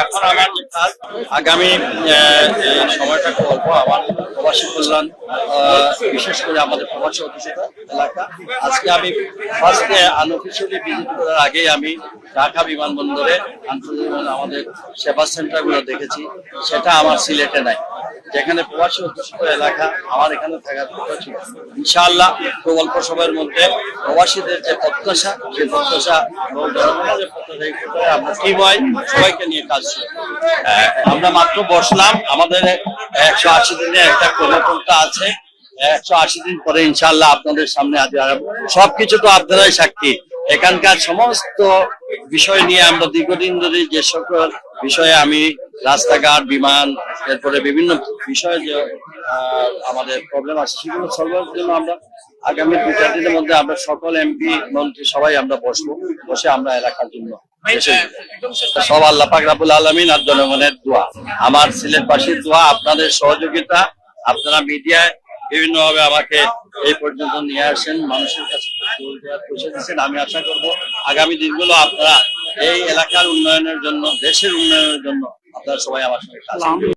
এখন আমার যে কাজ আগামী সময়টা করবো আমার প্রবাসী কল্যাণ, বিশেষ করে আমাদের প্রবাসী অধ্যুষিত এলাকা। আজকে আমি ফার্স্টে আনঅফিসিয়ালি ভিজিট করার আগেই আমি ঢাকা বিমানবন্দরে আন্তর্জাতিক আমাদের সেবা সেন্টারগুলো দেখেছি, সেটা আমার সিলেটে নাই। যেখানে প্রবাসী অধ্যুষিত এলাকা আমার এখানে থাকার কথা ছিল। ইনশাআল্লাহ খুব অল্প সময়ের মধ্যে প্রবাসীদের যে প্রত্যাশা, সেই প্রত্যাশা এবং জনগণের যে প্রত্যাশা, এই ক্ষেত্রে আমরা টিম ওয়াইজ সবাইকে নিয়ে কাজ করি। আমরা মাত্র বসলাম, আমাদের 180 দিনে একটা কর্মপন্থা আছে। 180 দিন পরে ইনশাআল্লাহ আপনাদের সামনে হাজির হব। সবকিছু তো আপনারাই সাক্ষী। এখানকার সমস্ত বিষয় নিয়ে আমরা দীর্ঘদিন ধরে যে সকল বিষয়ে আমি রাস্তাঘাট, বিমান, এরপরে বিভিন্ন বিষয়ে যে আমাদের প্রবলেম আছে সেগুলো সলভের জন্য আমরা আগামী 2-4 দিনের মধ্যে আমরা সকল এমপি মন্ত্রী সবাই আমরা বসে আমরা এলাকার জন্য সব আল্লাহ পাক রব্বুল আলামিন আর জনগণের দোয়া, আমার সিলেটবাসীর দোয়া, আপনাদের সহযোগিতা, আপনারা মিডিয়ায় বিভিন্ন ভাবে আমাকে এই পর্যন্ত নিয়ে আসেন, মানুষের কাছে পৌঁছে দিচ্ছেন। আমি আশা করব আগামী দিনগুলো আপনারা এই এলাকার উন্নয়নের জন্য, দেশের উন্নয়নের জন্য আপনারা সবাই আমার সঙ্গে কাজ করবেন।